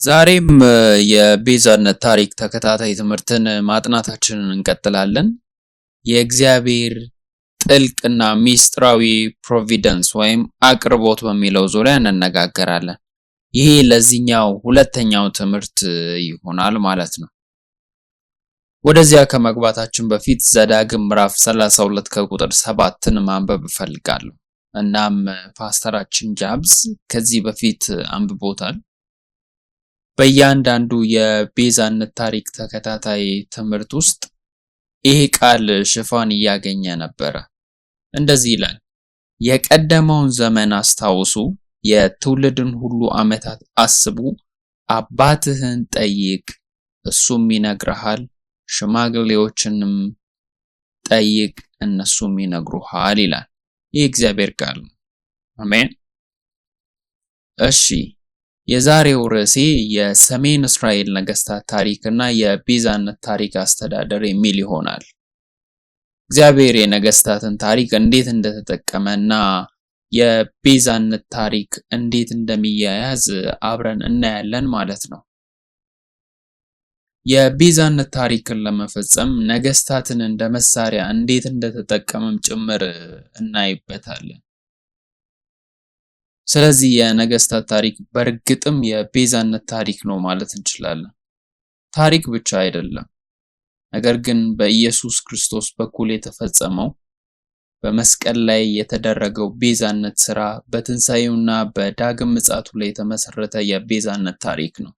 ዛሬም የቤዛነት ታሪክ ተከታታይ ትምህርትን ማጥናታችንን እንቀጥላለን። የእግዚአብሔር ጥልቅና ሚስጥራዊ ፕሮቪደንስ ወይም አቅርቦት በሚለው ዙሪያ እንነጋገራለን። ይሄ ለዚህኛው ሁለተኛው ትምህርት ይሆናል ማለት ነው። ወደዚያ ከመግባታችን በፊት ዘዳግም ምዕራፍ 32 ከቁጥር 7ን ማንበብ እፈልጋለሁ። እናም ፓስተራችን ጃብስ ከዚህ በፊት አንብቦታል። በእያንዳንዱ የቤዛነት ታሪክ ተከታታይ ትምህርት ውስጥ ይሄ ቃል ሽፋን እያገኘ ነበረ። እንደዚህ ይላል፣ የቀደመውን ዘመን አስታውሱ፣ የትውልድን ሁሉ ዓመታት አስቡ፣ አባትህን ጠይቅ እሱም ይነግርሃል፣ ሽማግሌዎችንም ጠይቅ እነሱም ይነግሩሃል ይላል። ይህ እግዚአብሔር ቃል ነው። አሜን። እሺ፣ የዛሬው ርዕሴ የሰሜን እስራኤል ነገስታት ታሪክና የቤዛነት ታሪክ አስተዳደር የሚል ይሆናል። እግዚአብሔር የነገስታትን ታሪክ እንዴት እንደተጠቀመና የቤዛነት ታሪክ እንዴት እንደሚያያዝ አብረን እናያለን ማለት ነው። የቤዛነት ታሪክን ለመፈጸም ነገስታትን እንደ መሳሪያ እንዴት እንደተጠቀመም ጭምር እናይበታለን። ስለዚህ የነገስታት ታሪክ በእርግጥም የቤዛነት ታሪክ ነው ማለት እንችላለን። ታሪክ ብቻ አይደለም፣ ነገር ግን በኢየሱስ ክርስቶስ በኩል የተፈጸመው በመስቀል ላይ የተደረገው ቤዛነት ስራ በትንሣኤውና በዳግም ምጽአቱ ላይ የተመሰረተ የቤዛነት ታሪክ ነው።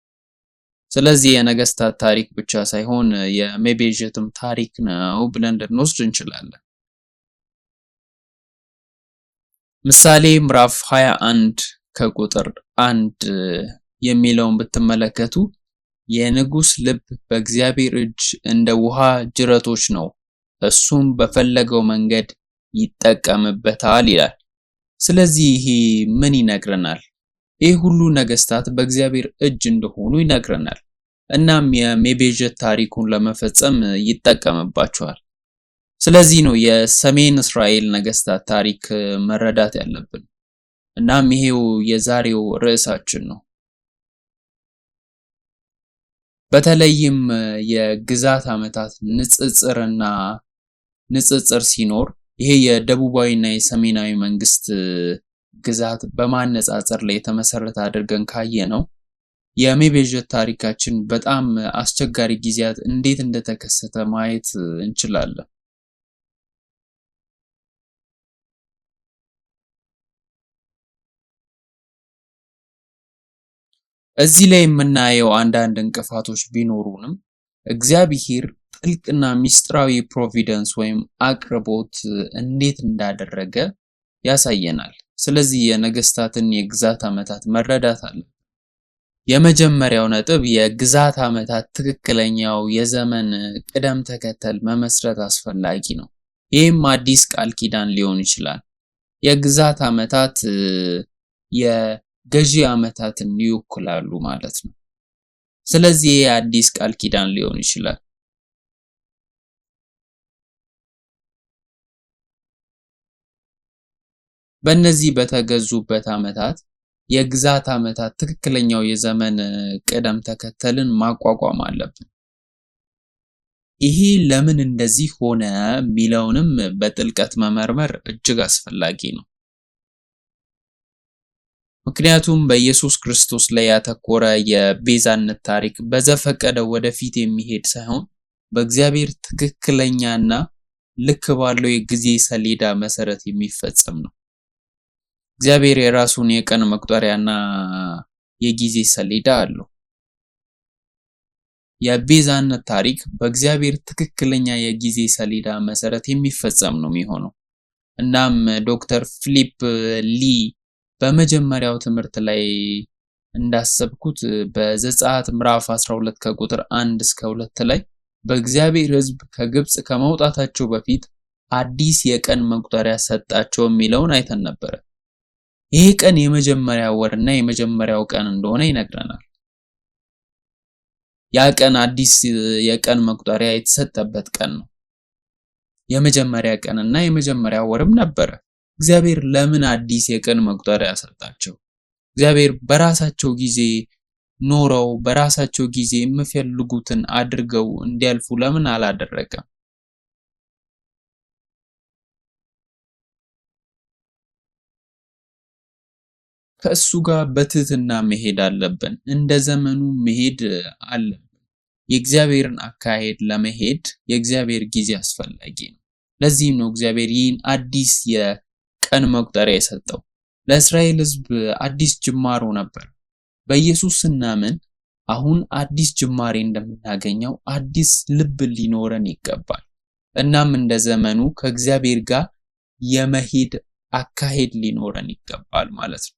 ስለዚህ የነገስታት ታሪክ ብቻ ሳይሆን የመቤዠትም ታሪክ ነው ብለን ልንወስድ እንችላለን። ምሳሌ ምዕራፍ 21 ከቁጥር 1 የሚለውን ብትመለከቱ የንጉስ ልብ በእግዚአብሔር እጅ እንደ ውሃ ጅረቶች ነው፣ እሱም በፈለገው መንገድ ይጠቀምበታል ይላል። ስለዚህ ይሄ ምን ይነግረናል? ይህ ሁሉ ነገስታት በእግዚአብሔር እጅ እንደሆኑ ይነግረናል። እናም የመቤዠት ታሪኩን ለመፈጸም ይጠቀምባቸዋል። ስለዚህ ነው የሰሜን እስራኤል ነገስታት ታሪክ መረዳት ያለብን። እናም ይሄው የዛሬው ርዕሳችን ነው። በተለይም የግዛት ዓመታት ንጽጽር ሲኖር ይሄ የደቡባዊና የሰሜናዊ መንግስት ግዛት በማነጻጸር ላይ የተመሰረተ አድርገን ካየነው የመቤዠት ታሪካችን በጣም አስቸጋሪ ጊዜያት እንዴት እንደተከሰተ ማየት እንችላለን። እዚህ ላይ የምናየው አንዳንድ እንቅፋቶች ቢኖሩንም እግዚአብሔር ጥልቅና ሚስጥራዊ ፕሮቪደንስ ወይም አቅርቦት እንዴት እንዳደረገ ያሳየናል። ስለዚህ የነገስታትን የግዛት ዓመታት መረዳት አለብን። የመጀመሪያው ነጥብ የግዛት ዓመታት ትክክለኛው የዘመን ቅደም ተከተል መመስረት አስፈላጊ ነው። ይህም አዲስ ቃል ኪዳን ሊሆን ይችላል። የግዛት ዓመታት የገዢ ዓመታትን ይወክላሉ ማለት ነው። ስለዚህ የአዲስ ቃል ኪዳን ሊሆን ይችላል። በእነዚህ በተገዙበት ዓመታት የግዛት ዓመታት ትክክለኛው የዘመን ቅደም ተከተልን ማቋቋም አለብን። ይሄ ለምን እንደዚህ ሆነ የሚለውንም በጥልቀት መመርመር እጅግ አስፈላጊ ነው። ምክንያቱም በኢየሱስ ክርስቶስ ላይ ያተኮረ የቤዛነት ታሪክ በዘፈቀደ ወደፊት የሚሄድ ሳይሆን በእግዚአብሔር ትክክለኛና ልክ ባለው የጊዜ ሰሌዳ መሰረት የሚፈጸም ነው። እግዚአብሔር የራሱን የቀን መቁጠሪያና የጊዜ ሰሌዳ አለው። የቤዛነት ታሪክ በእግዚአብሔር ትክክለኛ የጊዜ ሰሌዳ መሰረት የሚፈጸም ነው የሚሆነው። እናም ዶክተር ፊሊፕ ሊ በመጀመሪያው ትምህርት ላይ እንዳሰብኩት በዘጸአት ምዕራፍ 12 ከቁጥር 1 እስከ 2 ላይ በእግዚአብሔር ሕዝብ ከግብጽ ከመውጣታቸው በፊት አዲስ የቀን መቁጠሪያ ሰጣቸው የሚለውን አይተን ነበር። ይሄ ቀን የመጀመሪያው ወርና የመጀመሪያው ቀን እንደሆነ ይነግረናል። ያ ቀን አዲስ የቀን መቁጠሪያ የተሰጠበት ቀን ነው። የመጀመሪያ ቀንና የመጀመሪያ ወርም ነበረ። እግዚአብሔር ለምን አዲስ የቀን መቁጠሪያ ሰጣቸው? እግዚአብሔር በራሳቸው ጊዜ ኖረው በራሳቸው ጊዜ የሚፈልጉትን አድርገው እንዲያልፉ ለምን አላደረገም? ከእሱ ጋር በትህትና መሄድ አለብን። እንደ ዘመኑ መሄድ አለብን። የእግዚአብሔርን አካሄድ ለመሄድ የእግዚአብሔር ጊዜ አስፈላጊ ነው። ለዚህም ነው እግዚአብሔር ይህን አዲስ የቀን መቁጠሪያ የሰጠው። ለእስራኤል ሕዝብ አዲስ ጅማሮ ነበር። በኢየሱስ ስናምን አሁን አዲስ ጅማሬ እንደምናገኘው አዲስ ልብ ሊኖረን ይገባል። እናም እንደ ዘመኑ ከእግዚአብሔር ጋር የመሄድ አካሄድ ሊኖረን ይገባል ማለት ነው።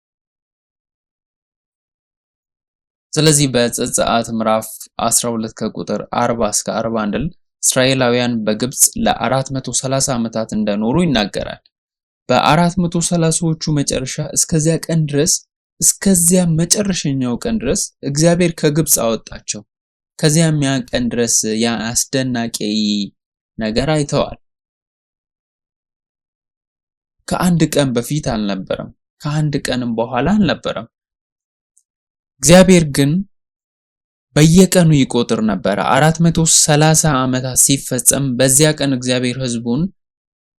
ስለዚህ በዘጸአት ምዕራፍ 12 ከቁጥር 40 እስከ 41 እስራኤላውያን በግብጽ ለ430 ዓመታት እንደኖሩ ይናገራል። በ430ዎቹ መጨረሻ እስከዚያ መጨረሻኛው ቀን ድረስ እግዚአብሔር ከግብጽ አወጣቸው። ከዚያም ያ ቀን ድረስ ያ አስደናቂ ነገር አይተዋል። ከአንድ ቀን በፊት አልነበረም፣ ከአንድ ቀንም በኋላ አልነበረም። እግዚአብሔር ግን በየቀኑ ይቆጥር ነበር። 430 ዓመታት ሲፈጸም በዚያ ቀን እግዚአብሔር ሕዝቡን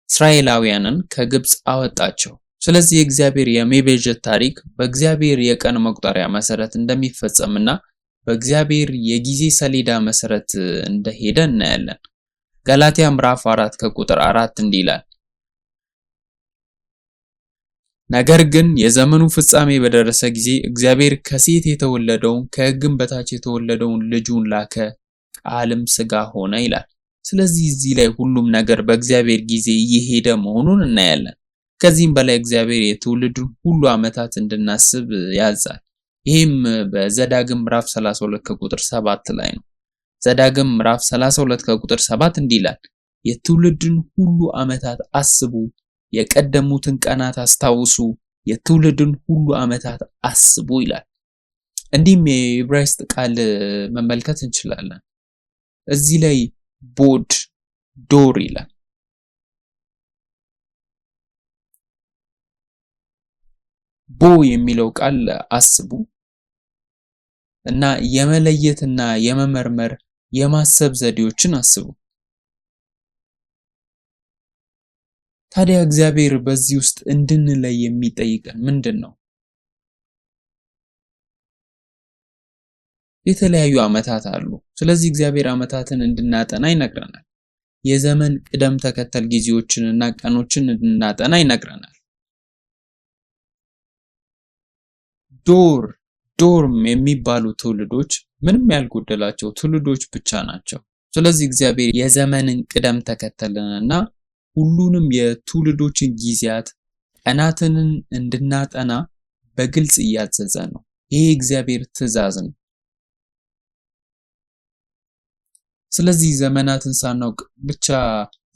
እስራኤላውያንን ከግብጽ አወጣቸው። ስለዚህ የእግዚአብሔር የመቤዠት ታሪክ በእግዚአብሔር የቀን መቁጠሪያ መሰረት እንደሚፈጸምና በእግዚአብሔር የጊዜ ሰሌዳ መሰረት እንደሄደ እናያለን። ገላትያ ምዕራፍ 4 ከቁጥር 4 እንዲህ ይላል፣ ነገር ግን የዘመኑ ፍጻሜ በደረሰ ጊዜ እግዚአብሔር ከሴት የተወለደውን ከሕግም በታች የተወለደውን ልጁን ላከ፣ ቃልም ሥጋ ሆነ ይላል። ስለዚህ እዚህ ላይ ሁሉም ነገር በእግዚአብሔር ጊዜ እየሄደ መሆኑን እናያለን። ከዚህም በላይ እግዚአብሔር የትውልዱን ሁሉ ዓመታት እንድናስብ ያዛል። ይህም በዘዳግም ምዕራፍ 32 ከቁጥር 7 ላይ ነው። ዘዳግም ምዕራፍ 32 ከቁጥር 7 እንዲህ ይላል፣ የትውልድን ሁሉ ዓመታት አስቡ፣ የቀደሙትን ቀናት አስታውሱ፣ የትውልድን ሁሉ ዓመታት አስቡ ይላል። እንዲህም የዕብራይስጥ ቃል መመልከት እንችላለን። እዚህ ላይ ቦድ ዶር ይላል። ቦ የሚለው ቃል አስቡ እና የመለየትና የመመርመር የማሰብ ዘዴዎችን አስቡ። ታዲያ እግዚአብሔር በዚህ ውስጥ እንድንለይ የሚጠይቀን ምንድን ነው? የተለያዩ ዓመታት አሉ። ስለዚህ እግዚአብሔር ዓመታትን እንድናጠና ይነግረናል። የዘመን ቅደም ተከተል ጊዜዎችንና ቀኖችን እንድናጠና ይነግረናል። ዶርም የሚባሉ ትውልዶች ምንም ያልጎደላቸው ትውልዶች ብቻ ናቸው። ስለዚህ እግዚአብሔር የዘመንን ቅደም ተከተልንና ሁሉንም የትውልዶችን ጊዜያት ቀናትን እንድናጠና በግልጽ እያዘዘ ነው። ይሄ እግዚአብሔር ትእዛዝ ነው። ስለዚህ ዘመናትን ሳናውቅ ብቻ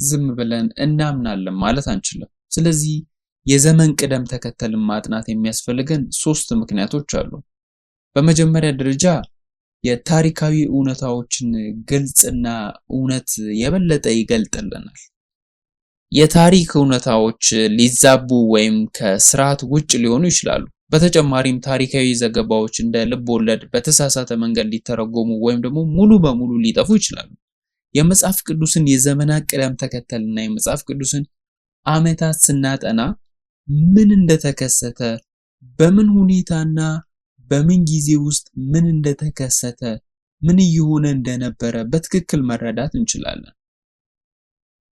ዝም ብለን እናምናለን ማለት አንችልም። ስለዚህ የዘመን ቅደም ተከተልን ማጥናት የሚያስፈልገን 3 ምክንያቶች አሉ። በመጀመሪያ ደረጃ የታሪካዊ እውነታዎችን ግልጽና እውነት የበለጠ ይገልጥልናል። የታሪክ እውነታዎች ሊዛቡ ወይም ከስርዓት ውጭ ሊሆኑ ይችላሉ። በተጨማሪም ታሪካዊ ዘገባዎች እንደ ልብ ወለድ በተሳሳተ መንገድ ሊተረጎሙ ወይም ደግሞ ሙሉ በሙሉ ሊጠፉ ይችላሉ። የመጽሐፍ ቅዱስን የዘመናት ቅደም ተከተልና የመጽሐፍ ቅዱስን ዓመታት ስናጠና ምን እንደተከሰተ፣ በምን ሁኔታና በምን ጊዜ ውስጥ ምን እንደተከሰተ፣ ምን እየሆነ እንደነበረ በትክክል መረዳት እንችላለን።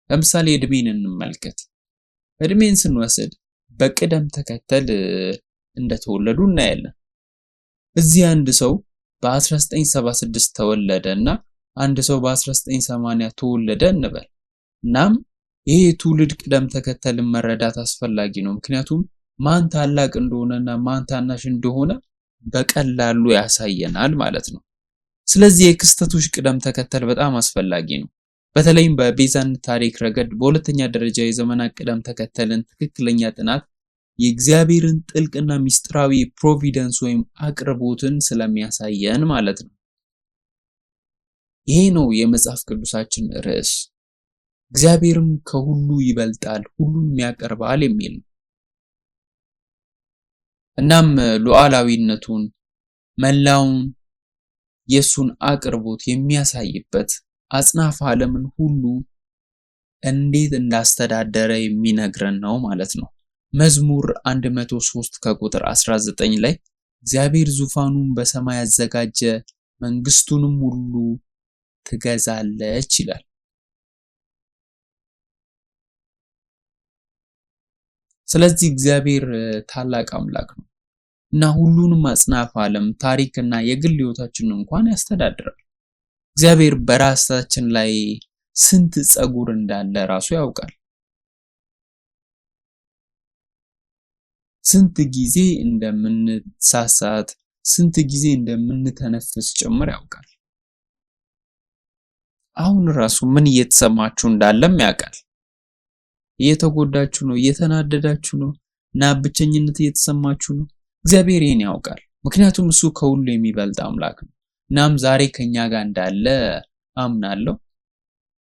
ለምሳሌ እድሜን እንመልከት። እድሜን ስንወስድ በቅደም ተከተል እንደተወለዱ እናያለን። እዚህ አንድ ሰው በ1976 ተወለደ እና አንድ ሰው በ1980 ተወለደ እንበል። እናም ይሄ የትውልድ ቅደም ተከተልን መረዳት አስፈላጊ ነው። ምክንያቱም ማን ታላቅ እንደሆነና ማን ታናሽ እንደሆነ በቀላሉ ያሳየናል ማለት ነው። ስለዚህ የክስተቶች ቅደም ተከተል በጣም አስፈላጊ ነው። በተለይም በቤዛነት ታሪክ ረገድ በሁለተኛ ደረጃ የዘመናት ቅደም ተከተልን ትክክለኛ ጥናት የእግዚአብሔርን ጥልቅና ሚስጥራዊ ፕሮቪደንስ ወይም አቅርቦትን ስለሚያሳየን ማለት ነው። ይሄ ነው የመጽሐፍ ቅዱሳችን ርዕስ። እግዚአብሔርም ከሁሉ ይበልጣል፣ ሁሉም ያቀርባል የሚል ነው። እናም ሉዓላዊነቱን፣ መላውን የሱን አቅርቦት የሚያሳይበት አጽናፈ ዓለምን ሁሉ እንዴት እንዳስተዳደረ የሚነግረን ነው ማለት ነው። መዝሙር 103 ከቁጥር 19 ላይ እግዚአብሔር ዙፋኑን በሰማይ አዘጋጀ፣ መንግስቱንም ሁሉ ትገዛለች ይላል። ስለዚህ እግዚአብሔር ታላቅ አምላክ ነው እና ሁሉንም አጽናፈ ዓለም ታሪክና የግል ህይወታችንን እንኳን ያስተዳድራል። እግዚአብሔር በራሳችን ላይ ስንት ጸጉር እንዳለ ራሱ ያውቃል። ስንት ጊዜ እንደምንሳሳት፣ ስንት ጊዜ እንደምንተነፍስ ጭምር ያውቃል። አሁን ራሱ ምን እየተሰማችሁ እንዳለም ያውቃል። እየተጎዳችሁ ነው፣ እየተናደዳችሁ ነው እና ብቸኝነት እየተሰማችሁ ነው። እግዚአብሔር ይህን ያውቃል። ምክንያቱም እሱ ከሁሉ የሚበልጥ አምላክ ነው። እናም ዛሬ ከኛ ጋር እንዳለ አምናለሁ።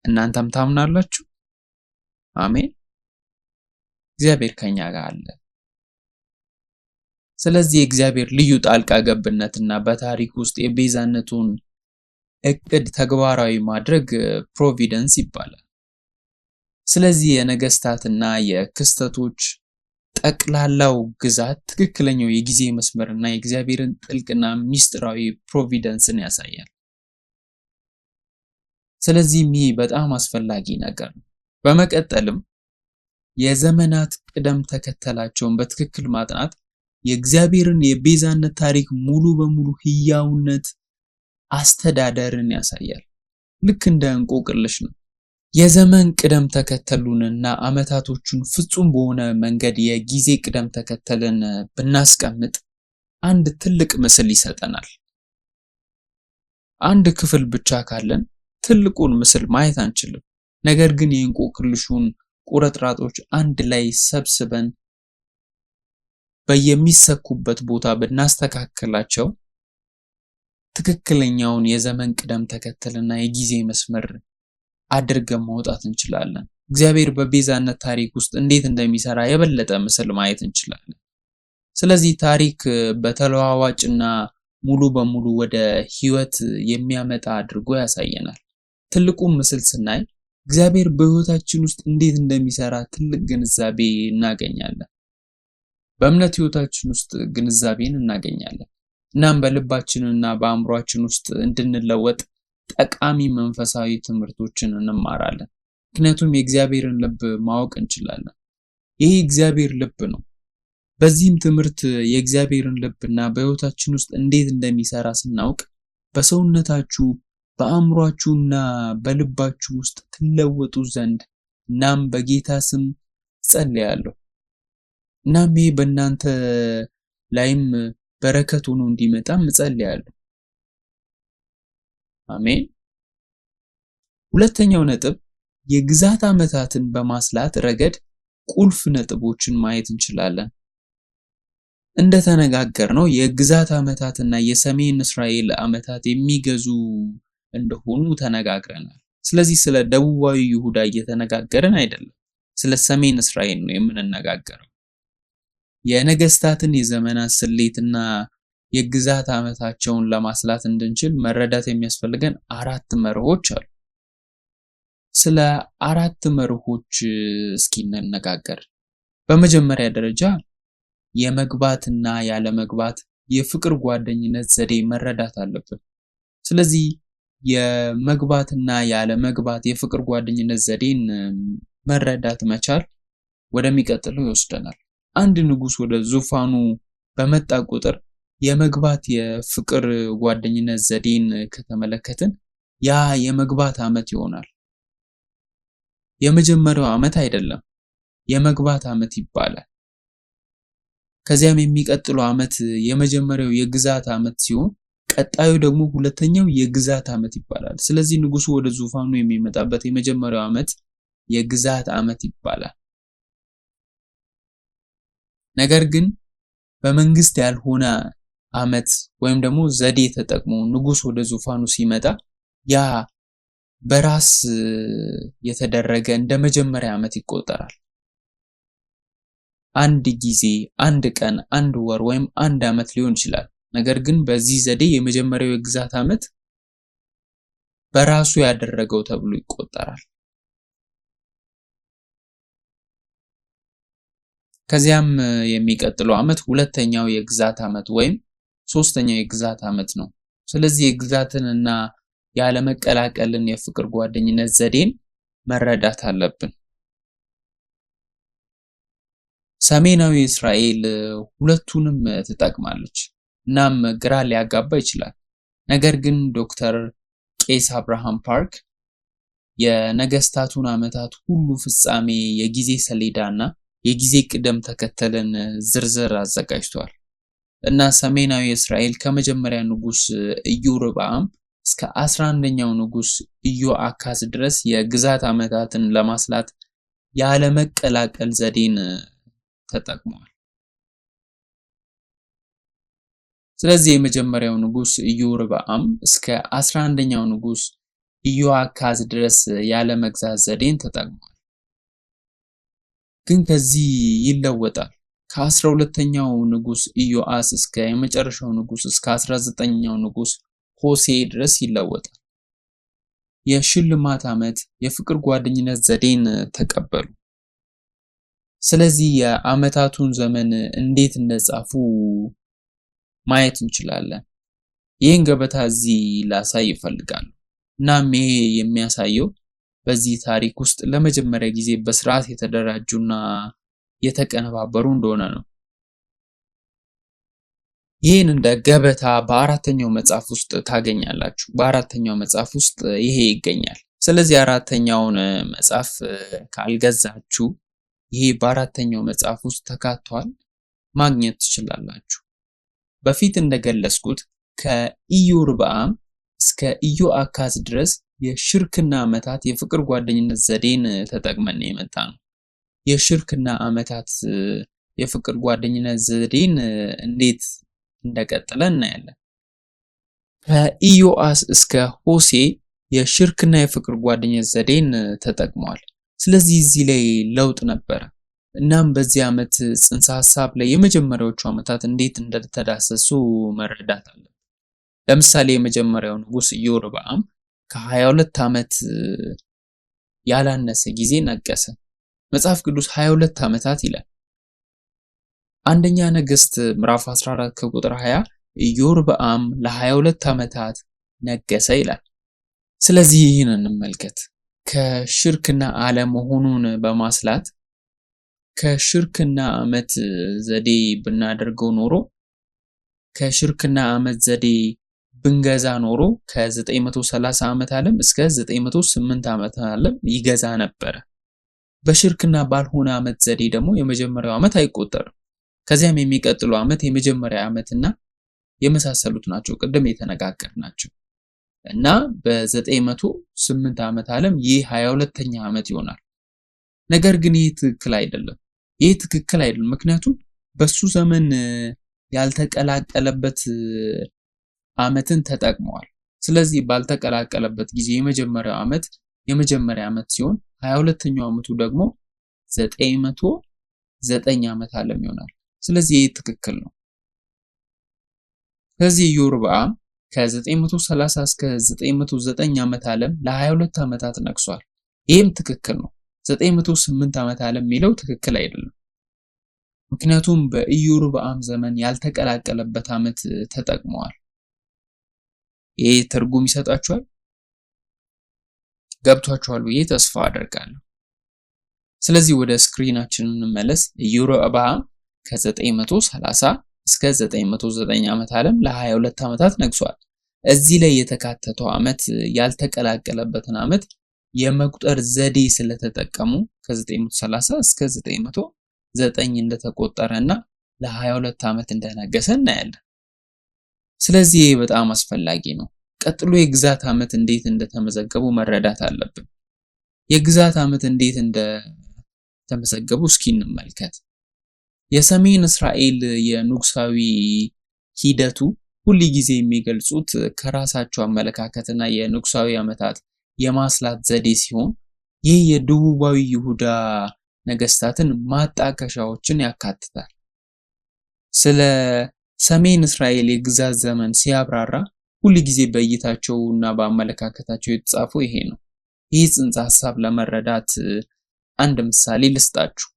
እናንተም ታምናላችሁ? አሜን። እግዚአብሔር ከኛ ጋር አለ። ስለዚህ የእግዚአብሔር ልዩ ጣልቃ ገብነትና በታሪክ ውስጥ የቤዛነቱን እቅድ ተግባራዊ ማድረግ ፕሮቪደንስ ይባላል። ስለዚህ የነገስታትና የክስተቶች ጠቅላላው ግዛት ትክክለኛው የጊዜ መስመርና የእግዚአብሔርን ጥልቅና ሚስጥራዊ ፕሮቪደንስን ያሳያል። ስለዚህም ይህ በጣም አስፈላጊ ነገር ነው። በመቀጠልም የዘመናት ቅደም ተከተላቸውን በትክክል ማጥናት የእግዚአብሔርን የቤዛነት ታሪክ ሙሉ በሙሉ ህያውነት አስተዳደርን ያሳያል። ልክ እንደ እንቆቅልሽ ነው። የዘመን ቅደም ተከተሉንና አመታቶቹን ፍጹም በሆነ መንገድ የጊዜ ቅደም ተከተልን ብናስቀምጥ አንድ ትልቅ ምስል ይሰጠናል። አንድ ክፍል ብቻ ካለን ትልቁን ምስል ማየት አንችልም። ነገር ግን የእንቆቅልሹን ቁርጥራጮች አንድ ላይ ሰብስበን በየሚሰኩበት ቦታ ብናስተካክላቸው ትክክለኛውን የዘመን ቅደም ተከተልና የጊዜ መስመር አድርገን ማውጣት እንችላለን። እግዚአብሔር በቤዛነት ታሪክ ውስጥ እንዴት እንደሚሰራ የበለጠ ምስል ማየት እንችላለን። ስለዚህ ታሪክ በተለዋዋጭና ሙሉ በሙሉ ወደ ህይወት የሚያመጣ አድርጎ ያሳየናል። ትልቁን ምስል ስናይ እግዚአብሔር በህይወታችን ውስጥ እንዴት እንደሚሰራ ትልቅ ግንዛቤ እናገኛለን። በእምነት ህይወታችን ውስጥ ግንዛቤን እናገኛለን። እናም በልባችንና በአእምሯችን ውስጥ እንድንለወጥ ጠቃሚ መንፈሳዊ ትምህርቶችን እንማራለን። ምክንያቱም የእግዚአብሔርን ልብ ማወቅ እንችላለን። ይሄ እግዚአብሔር ልብ ነው። በዚህም ትምህርት የእግዚአብሔርን ልብና በህይወታችን ውስጥ እንዴት እንደሚሰራ ስናውቅ በሰውነታችሁ በአእምሯችሁና በልባችሁ ውስጥ ትለወጡ ዘንድ እናም በጌታ ስም ጸልያለሁ። እናም ይሄ በእናንተ ላይም በረከት ሆኖ እንዲመጣም ጸልያለሁ። አሜን። ሁለተኛው ነጥብ የግዛት ዓመታትን በማስላት ረገድ ቁልፍ ነጥቦችን ማየት እንችላለን። እንደተነጋገርነው የግዛት ዓመታትና የሰሜን እስራኤል ዓመታት የሚገዙ እንደሆኑ ተነጋግረናል። ስለዚህ ስለ ደቡባዊ ይሁዳ እየተነጋገርን አይደለም፣ ስለ ሰሜን እስራኤል ነው የምንነጋገረው። የነገስታትን የዘመናት ስሌትና የግዛት ዓመታቸውን ለማስላት እንድንችል መረዳት የሚያስፈልገን አራት መርሆች አሉ። ስለ አራት መርሆች እስኪ እንነጋገር። በመጀመሪያ ደረጃ የመግባትና ያለመግባት የፍቅር ጓደኝነት ዘዴ መረዳት አለብን። ስለዚህ የመግባትና ያለመግባት የፍቅር ጓደኝነት ዘዴን መረዳት መቻል ወደሚቀጥለው ይወስደናል። አንድ ንጉስ ወደ ዙፋኑ በመጣ ቁጥር የመግባት የፍቅር ጓደኝነት ዘዴን ከተመለከትን ያ የመግባት ዓመት ይሆናል። የመጀመሪያው ዓመት አይደለም፣ የመግባት ዓመት ይባላል። ከዚያም የሚቀጥለው ዓመት የመጀመሪያው የግዛት ዓመት ሲሆን ቀጣዩ ደግሞ ሁለተኛው የግዛት ዓመት ይባላል። ስለዚህ ንጉሱ ወደ ዙፋኑ የሚመጣበት የመጀመሪያው ዓመት የግዛት ዓመት ይባላል። ነገር ግን በመንግስት ያልሆነ ዓመት ወይም ደግሞ ዘዴ ተጠቅሞ ንጉስ ወደ ዙፋኑ ሲመጣ ያ በራስ የተደረገ እንደ መጀመሪያ ዓመት ይቆጠራል። አንድ ጊዜ፣ አንድ ቀን፣ አንድ ወር ወይም አንድ ዓመት ሊሆን ይችላል። ነገር ግን በዚህ ዘዴ የመጀመሪያው የግዛት ዓመት በራሱ ያደረገው ተብሎ ይቆጠራል። ከዚያም የሚቀጥለው ዓመት ሁለተኛው የግዛት ዓመት ወይም ሶስተኛው የግዛት ዓመት ነው። ስለዚህ የግዛትንና ያለመቀላቀልን የፍቅር ጓደኝነት ዘዴን መረዳት አለብን። ሰሜናዊ እስራኤል ሁለቱንም ትጠቅማለች፣ እናም ግራ ሊያጋባ ይችላል። ነገር ግን ዶክተር ቄስ አብርሃም ፓርክ የነገስታቱን ዓመታት ሁሉ ፍጻሜ የጊዜ ሰሌዳና የጊዜ ቅደም ተከተልን ዝርዝር አዘጋጅቷል እና ሰሜናዊ እስራኤል ከመጀመሪያ ንጉስ ኢዮርብዓም እስከ 11ኛው ንጉስ ኢዮአካዝ ድረስ የግዛት ዓመታትን ለማስላት ያለመቀላቀል ዘዴን ተጠቅመዋል። ስለዚህ የመጀመሪያው ንጉስ ኢዮርብዓም እስከ 11ኛው ንጉስ ኢዮአካዝ ድረስ ያለመግዛት ዘዴን ተጠቅመዋል። ግን ከዚህ ይለወጣል። ከ12ኛው ንጉስ ኢዮአስ እስከ የመጨረሻው ንጉስ እስከ 19ኛው ንጉስ ሆሴዕ ድረስ ይለወጣል። የሽልማት ዓመት የፍቅር ጓደኝነት ዘዴን ተቀበሉ። ስለዚህ የዓመታቱን ዘመን እንዴት እንደጻፉ ማየት እንችላለን። ይህን ገበታ እዚህ ላሳይ ይፈልጋሉ። እናም ይሄ የሚያሳየው በዚህ ታሪክ ውስጥ ለመጀመሪያ ጊዜ በስርዓት የተደራጁና የተቀነባበሩ እንደሆነ ነው። ይህን እንደ ገበታ በአራተኛው መጽሐፍ ውስጥ ታገኛላችሁ። በአራተኛው መጽሐፍ ውስጥ ይሄ ይገኛል። ስለዚህ አራተኛውን መጽሐፍ ካልገዛችሁ ይሄ በአራተኛው መጽሐፍ ውስጥ ተካቷል ማግኘት ትችላላችሁ። በፊት እንደገለጽኩት ከኢዮርብዓም እስከ ኢዮአካዝ ድረስ የሽርክና ዓመታት የፍቅር ጓደኝነት ዘዴን ተጠቅመን የመጣ ነው። የሽርክና ዓመታት የፍቅር ጓደኝነት ዘዴን እንዴት እንደቀጠለ እናያለን። ከኢዮአስ እስከ ሆሴዕ የሽርክና የፍቅር ጓደኝነት ዘዴን ተጠቅመዋል። ስለዚህ እዚህ ላይ ለውጥ ነበረ። እናም በዚህ ዓመት ጽንሰ ሐሳብ ላይ የመጀመሪያዎቹ ዓመታት እንዴት እንደተዳሰሱ መረዳት አለብን። ለምሳሌ የመጀመሪያው ንጉስ ኢዮርብዓም ከ22 ዓመት ያላነሰ ጊዜ ነገሰ። መጽሐፍ ቅዱስ 22 ዓመታት ይላል። አንደኛ ነገሥት ምዕራፍ 14 ከቁጥር 20 ኢዮርብዓም ለ22 ዓመታት ነገሰ ይላል። ስለዚህ ይህን እንመልከት። ከሽርክና አለመሆኑን በማስላት ከሽርክና ዓመት ዘዴ ብናደርገው ኖሮ ከሽርክና ዓመት ዘዴ ብንገዛ ኖሮ ከ930 ዓመት ዓለም እስከ 908 ዓመት ዓለም ይገዛ ነበረ። በሽርክና ባልሆነ ዓመት ዘዴ ደግሞ የመጀመሪያው ዓመት አይቆጠርም። ከዚያም የሚቀጥለው ዓመት የመጀመሪያ ዓመትና የመሳሰሉት ናቸው ቅድም የተነጋገርናቸው እና በ908 ዓመት ዓለም ይህ 22ኛ ዓመት ይሆናል። ነገር ግን ይህ ትክክል አይደለም። ምክንያቱም በሱ ዘመን ያልተቀላቀለበት ዓመትን ተጠቅመዋል። ስለዚህ ባልተቀላቀለበት ጊዜ የመጀመሪያው ዓመት የመጀመሪያ ዓመት ሲሆን 22ኛው ዓመቱ ደግሞ 909 ዓመት ዓለም ይሆናል። ስለዚህ ይህ ትክክል ነው። ስለዚህ ኢዮርብዓም ከ930 እስከ 909 ዓመት ዓለም ለ22 ዓመታት ነግሷል። ይህም ትክክል ነው። 908 ዓመት ዓለም የሚለው ትክክል አይደለም። ምክንያቱም በኢዮርብዓም ዘመን ያልተቀላቀለበት ዓመት ተጠቅመዋል። ይሄ ትርጉም ይሰጣችኋል? ገብቷችኋል ብዬ ተስፋ አደርጋለሁ። ስለዚህ ወደ ስክሪናችን እንመለስ። ኢዮርብዓም ከ930 እስከ 909 ዓመት ዓለም ለ22 ዓመታት ነግሷል። እዚህ ላይ የተካተተው ዓመት ያልተቀላቀለበትን ዓመት የመቁጠር ዘዴ ስለተጠቀሙ ከ930 እስከ 909 እንደተቆጠረና ለ22 ዓመት እንደነገሰ እናያለን። ስለዚህ ይህ በጣም አስፈላጊ ነው። ቀጥሎ የግዛት ዓመት እንዴት እንደተመዘገቡ መረዳት አለብን። የግዛት ዓመት እንዴት እንደተመዘገቡ እስኪ እንመልከት። የሰሜን እስራኤል የንጉሳዊ ሂደቱ ሁል ጊዜ የሚገልጹት ከራሳቸው አመለካከትና የንጉሳዊ ዓመታት የማስላት ዘዴ ሲሆን ይህ የደቡባዊ ይሁዳ ነገስታትን ማጣቀሻዎችን ያካትታል። ስለ ሰሜን እስራኤል የግዛት ዘመን ሲያብራራ ሁል ጊዜ በእይታቸው እና በአመለካከታቸው የተጻፈው ይሄ ነው። ይህ ጽንሰ ሐሳብ ለመረዳት አንድ ምሳሌ ልስጣችሁ።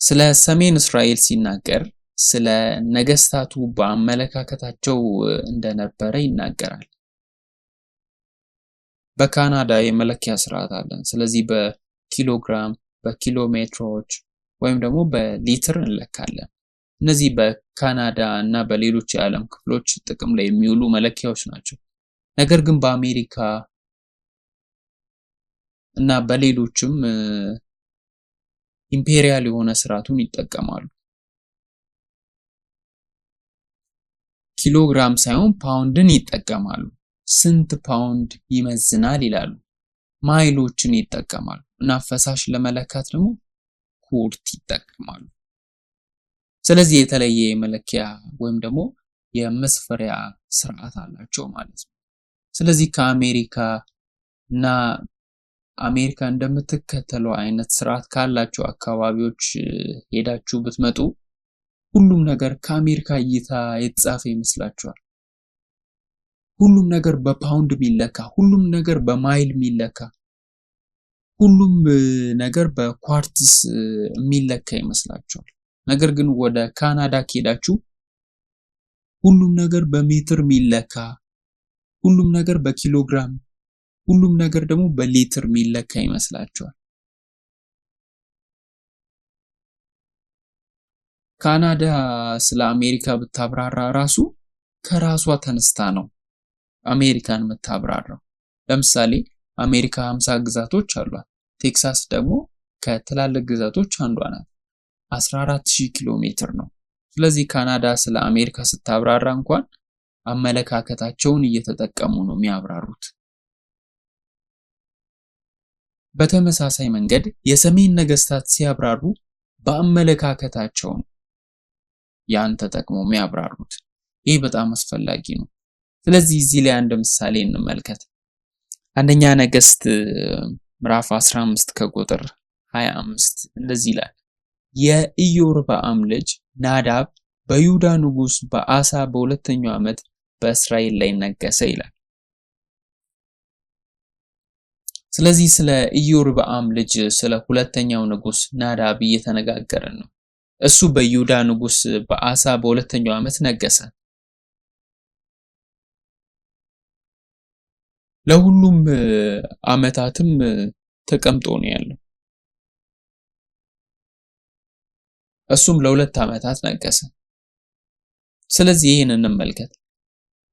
ስለ ሰሜን እስራኤል ሲናገር ስለ ነገስታቱ በአመለካከታቸው እንደነበረ ይናገራል። በካናዳ የመለኪያ ስርዓት አለን። ስለዚህ በኪሎግራም፣ በኪሎሜትሮች ወይም ደግሞ በሊትር እንለካለን። እነዚህ በካናዳ እና በሌሎች የዓለም ክፍሎች ጥቅም ላይ የሚውሉ መለኪያዎች ናቸው። ነገር ግን በአሜሪካ እና በሌሎችም ኢምፔሪያል የሆነ ስርዓቱን ይጠቀማሉ። ኪሎግራም ሳይሆን ፓውንድን ይጠቀማሉ። ስንት ፓውንድ ይመዝናል ይላሉ። ማይሎችን ይጠቀማሉ እና ፈሳሽ ለመለካት ደግሞ ኩርት ይጠቀማሉ። ስለዚህ የተለየ የመለኪያ ወይም ደግሞ የመስፈሪያ ስርዓት አላቸው ማለት ነው። ስለዚህ ከአሜሪካ እና አሜሪካ እንደምትከተለው አይነት ስርዓት ካላቸው አካባቢዎች ሄዳችሁ ብትመጡ ሁሉም ነገር ከአሜሪካ እይታ የተጻፈ ይመስላችኋል። ሁሉም ነገር በፓውንድ የሚለካ፣ ሁሉም ነገር በማይል የሚለካ፣ ሁሉም ነገር በኳርትስ የሚለካ ይመስላችኋል። ነገር ግን ወደ ካናዳ ከሄዳችሁ ሁሉም ነገር በሜትር የሚለካ፣ ሁሉም ነገር በኪሎግራም፣ ሁሉም ነገር ደግሞ በሊትር የሚለካ ይመስላችኋል። ካናዳ ስለ አሜሪካ ብታብራራ ራሱ ከራሷ ተነስታ ነው አሜሪካን የምታብራራው። ለምሳሌ አሜሪካ 50 ግዛቶች አሏት። ቴክሳስ ደግሞ ከትላልቅ ግዛቶች አንዷ ናት። 14000 ኪሎ ሜትር ነው። ስለዚህ ካናዳ ስለ አሜሪካ ስታብራራ እንኳን አመለካከታቸውን እየተጠቀሙ ነው የሚያብራሩት። በተመሳሳይ መንገድ የሰሜን ነገስታት ሲያብራሩ በአመለካከታቸው ነው ያን ተጠቅመው የሚያብራሩት። ይህ በጣም አስፈላጊ ነው። ስለዚህ እዚህ ላይ አንድ ምሳሌ እንመልከት። አንደኛ ነገስት ምዕራፍ 15 ከቁጥር 25 እንደዚህ ይላል። የኢዮርብዓም ልጅ ናዳብ በይሁዳ ንጉስ በአሳ በሁለተኛው ዓመት በእስራኤል ላይ ነገሰ ይላል። ስለዚህ ስለ ኢዮርብዓም ልጅ ስለ ሁለተኛው ንጉስ ናዳብ እየተነጋገርን ነው። እሱ በይሁዳ ንጉስ በአሳ በሁለተኛው ዓመት ነገሰ። ለሁሉም ዓመታትም ተቀምጦ ነው ያለው። እሱም ለሁለት ዓመታት ነገሰ። ስለዚህ ይህን እንመልከት።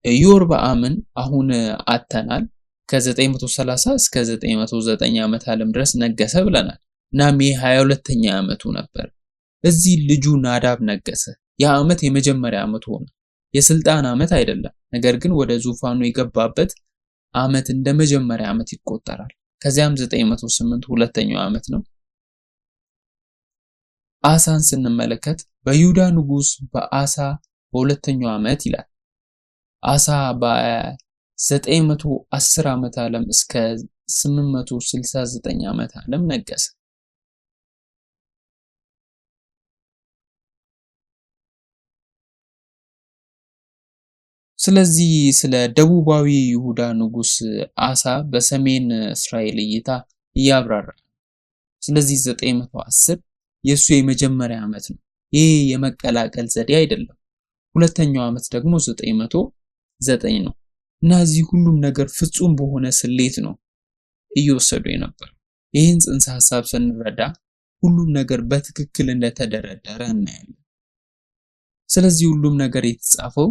ኢዮርብዓምን አሁን አተናል። ከ930 እስከ 909 ዓመት ዓለም ድረስ ነገሰ ብለናል። እናም ይህ 22ኛ ዓመቱ ነበር። እዚህ ልጁ ናዳብ ነገሰ። ያ ዓመት የመጀመሪያ ዓመት ሆነ። የስልጣን ዓመት አይደለም፣ ነገር ግን ወደ ዙፋኑ የገባበት ዓመት እንደ መጀመሪያ ዓመት ይቆጠራል። ከዚያም 908 ሁለተኛው ዓመት ነው። አሳን ስንመለከት በይሁዳ ንጉስ በአሳ በሁለተኛው ዓመት ይላል። አሳ በ910 ዓመት ዓለም እስከ 869 ዓመት ዓለም ነገሰ። ስለዚህ ስለ ደቡባዊ ይሁዳ ንጉስ አሳ በሰሜን እስራኤል እይታ እያብራራል። ስለዚህ 910 የሱ የመጀመሪያ ዓመት ነው። ይህ የመቀላቀል ዘዴ አይደለም። ሁለተኛው ዓመት ደግሞ 909 ነው። እና እዚህ ሁሉም ነገር ፍጹም በሆነ ስሌት ነው እየወሰዱ የነበር። ይህን ጽንሰ ሐሳብ ስንረዳ ሁሉም ነገር በትክክል እንደተደረደረ እናያለን። ስለዚህ ሁሉም ነገር የተጻፈው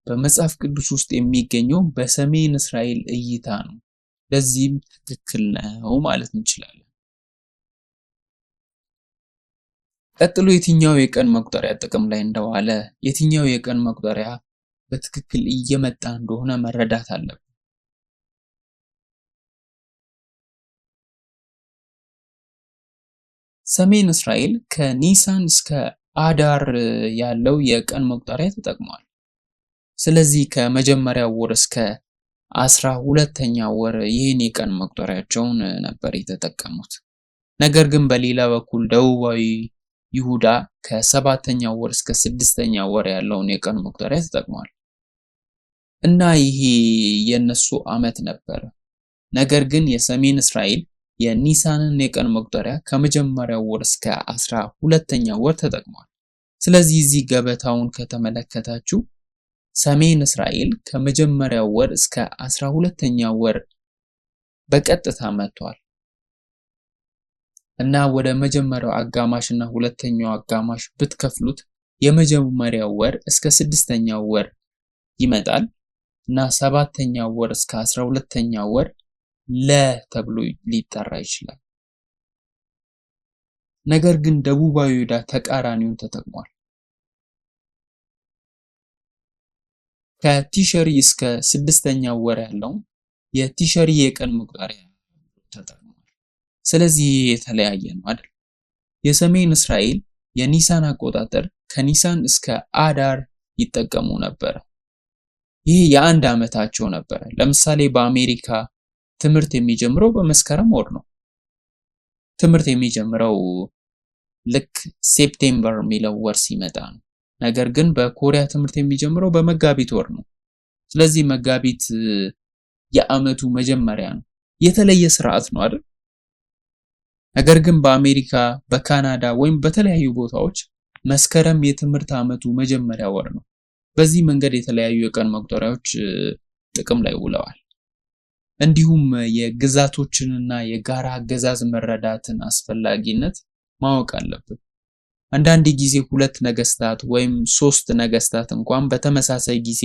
በመጽሐፍ ቅዱስ ውስጥ የሚገኘው በሰሜን እስራኤል እይታ ነው። ለዚህም ትክክል ነው ማለት እንችላለን። ቀጥሎ የትኛው የቀን መቁጠሪያ ጥቅም ላይ እንደዋለ፣ የትኛው የቀን መቁጠሪያ በትክክል እየመጣ እንደሆነ መረዳት አለብን። ሰሜን እስራኤል ከኒሳን እስከ አዳር ያለው የቀን መቁጠሪያ ተጠቅሟል። ስለዚህ ከመጀመሪያው ወር እስከ 12ኛው ወር ይህን የቀን መቁጠሪያቸውን ነበር የተጠቀሙት። ነገር ግን በሌላ በኩል ደቡባዊ ይሁዳ ከ7ኛው ወር እስከ 6ኛው ወር ያለውን የቀን መቁጠሪያ ተጠቅሟል እና ይሄ የነሱ ዓመት ነበር። ነገር ግን የሰሜን እስራኤል የኒሳንን የቀን መቁጠሪያ ከመጀመሪያው ወር እስከ 12ኛው ወር ተጠቅሟል። ስለዚህ እዚህ ገበታውን ከተመለከታችሁ ሰሜን እስራኤል ከመጀመሪያው ወር እስከ 12ኛው ወር በቀጥታ መጥቷል እና ወደ መጀመሪያው አጋማሽ እና ሁለተኛው አጋማሽ ብትከፍሉት የመጀመሪያው ወር እስከ 6ኛው ወር ይመጣል እና 7ኛው ወር እስከ 12ኛው ወር ተብሎ ሊጠራ ይችላል። ነገር ግን ደቡባዊ ይሁዳ ተቃራኒውን ተጠቅሟል። ከቲሸሪ እስከ 6ኛው ወር ያለው የቲሸሪ የቀን መቁጠሪያ ተጠቅሟል። ስለዚህ የተለያየ ነው አይደል? የሰሜን እስራኤል የኒሳን አቆጣጠር ከኒሳን እስከ አዳር ይጠቀሙ ነበር። ይህ የአንድ ዓመታቸው ነበር። ለምሳሌ በአሜሪካ ትምህርት የሚጀምረው በመስከረም ወር ነው። ትምህርት የሚጀምረው ልክ ሴፕቴምበር የሚለው ወር ሲመጣ ነው። ነገር ግን በኮሪያ ትምህርት የሚጀምረው በመጋቢት ወር ነው። ስለዚህ መጋቢት የዓመቱ መጀመሪያ ነው። የተለየ ስርዓት ነው አይደል? ነገር ግን በአሜሪካ፣ በካናዳ ወይም በተለያዩ ቦታዎች መስከረም የትምህርት ዓመቱ መጀመሪያ ወር ነው። በዚህ መንገድ የተለያዩ የቀን መቁጠሪያዎች ጥቅም ላይ ውለዋል። እንዲሁም የግዛቶችንና የጋራ አገዛዝ መረዳትን አስፈላጊነት ማወቅ አለብን። አንዳንድ ጊዜ 2 ነገስታት ወይም 3 ነገስታት እንኳን በተመሳሳይ ጊዜ